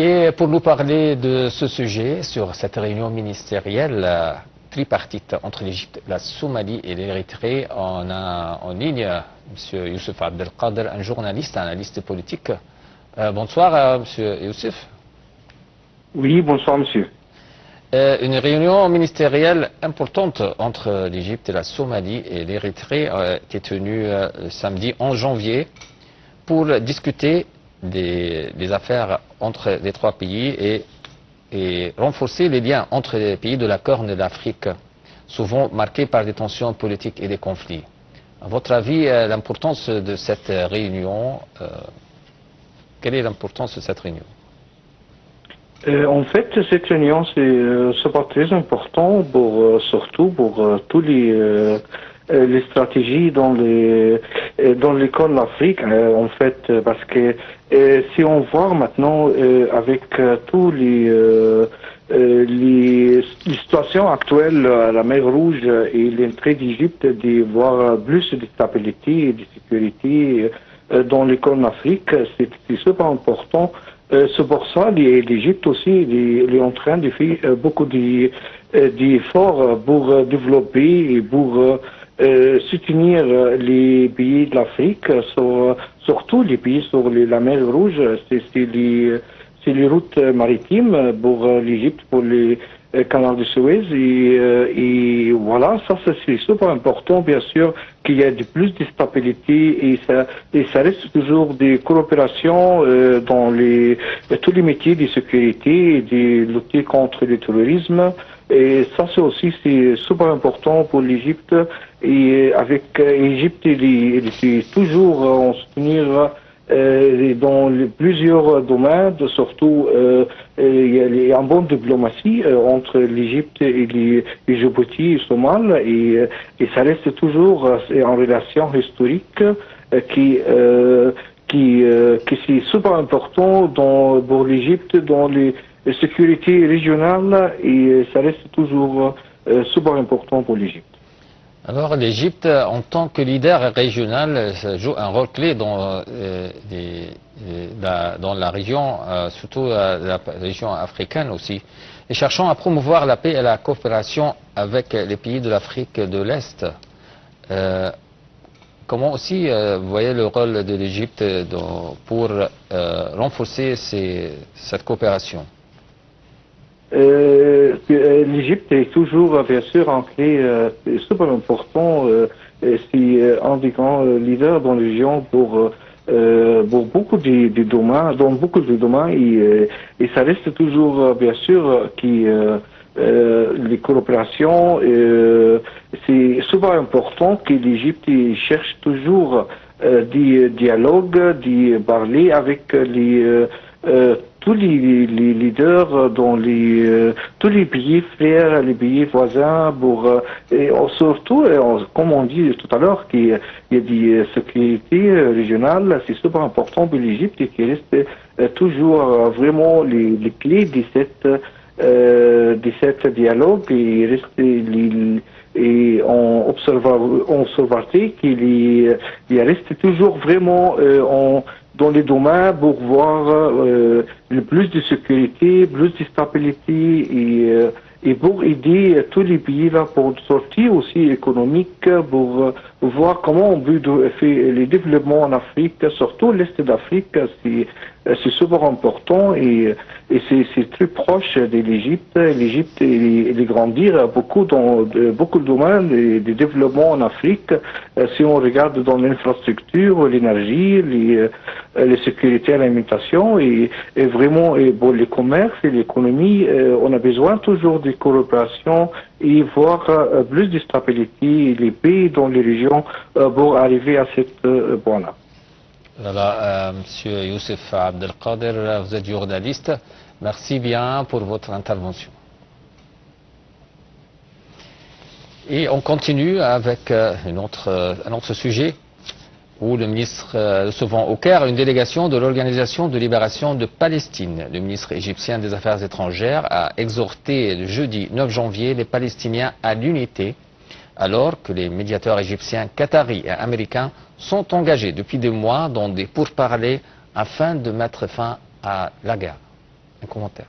Et pour nous parler de ce sujet, sur cette réunion ministérielle tripartite entre l'Égypte, la Somalie et l'Érythrée, on a en ligne M. Youssef Abdelkader, un journaliste, analyste politique. Bonsoir, M. Youssef. Oui, bonsoir, monsieur. Une réunion ministérielle importante entre l'Égypte, la Somalie et l'Érythrée qui est tenue samedi 11 janvier pour discuter des affaires entre les trois pays et renforcer les liens entre les pays de la Corne de l'Afrique, souvent marqués par des tensions politiques et des conflits. À votre avis, l'importance de cette réunion, quelle est l'importance de cette réunion? En fait, cette réunion, c'est pas très important, surtout pour tous les stratégies dans l'école d'Afrique, en fait, parce que si on voit maintenant avec tous les situations actuelles à la mer Rouge et l'entrée d'Égypte, de voir plus de stabilité et de sécurité dans l'école d'Afrique, c'est super important. C'est pour ça l'Égypte aussi est en train de faire beaucoup d'efforts pour développer et pour soutenir les pays de l'Afrique, surtout les pays sur la mer Rouge. C'est les routes maritimes pour l'Égypte, pour les canal de Suez et voilà, ça c'est super important, bien sûr, qu'il y ait plus de stabilité et ça reste toujours des coopérations dans tous les métiers de sécurité et de lutter contre le terrorisme. Et ça c'est super important pour l'Égypte et avec l'Égypte, c'est toujours en soutenir dans plusieurs domaines, surtout il y a une bonne diplomatie entre l'Égypte et les Djibouti et Somal et ça reste toujours en relation historique qui c'est super important pour l'Égypte dans les sécurités régionales et ça reste toujours super important pour l'Égypte. Alors l'Égypte, en tant que leader régional, joue un rôle clé dans la région, surtout la région africaine aussi. Et cherchant à promouvoir la paix et la coopération avec les pays de l'Afrique de l'Est. Comment aussi vous voyez le rôle de l'Égypte pour renforcer cette coopération? L'Égypte est toujours, bien sûr, en clé super important. C'est un des grands leaders dans la région pour beaucoup de domaines, dans beaucoup de domaines, et ça reste toujours, bien sûr, les coopérations. C'est super important que l'Égypte cherche toujours des dialogues, de parler avec tous les leaders dans tous les pays frères, les pays voisins, et surtout, comme on dit tout à l'heure, qu'il y a des sécurités régionales, c'est super important pour l'Égypte et qui reste toujours vraiment les clés de cette dialogue et reste et on observe qu'il reste toujours vraiment dans les domaines pour voir plus de sécurité, plus de stabilité et pour aider tous les pays là pour sortir aussi économique, pour voir comment on peut faire les développements en Afrique, surtout l'Est d'Afrique, c'est super important et c'est très proche de l'Égypte. L'Égypte est grandir beaucoup dans beaucoup de domaines de développement en Afrique. Si on regarde dans l'infrastructure, l'énergie, les sécurités à l'alimentation et vraiment pour les commerces et l'économie, on a besoin toujours de coopération et voir plus de stabilité et les pays dans les régions pour arriver à ce point-là. Voilà, Monsieur Youssef Abdelkader, vous êtes journaliste. Merci bien pour votre intervention. Et on continue avec un autre sujet où le ministre recevant au Caire une délégation de l'Organisation de libération de Palestine. Le ministre égyptien des Affaires étrangères a exhorté le jeudi 9 janvier les Palestiniens à l'unité, alors que les médiateurs égyptiens, qataris et américains sont engagés depuis des mois dans des pourparlers afin de mettre fin à la guerre. Un commentaire.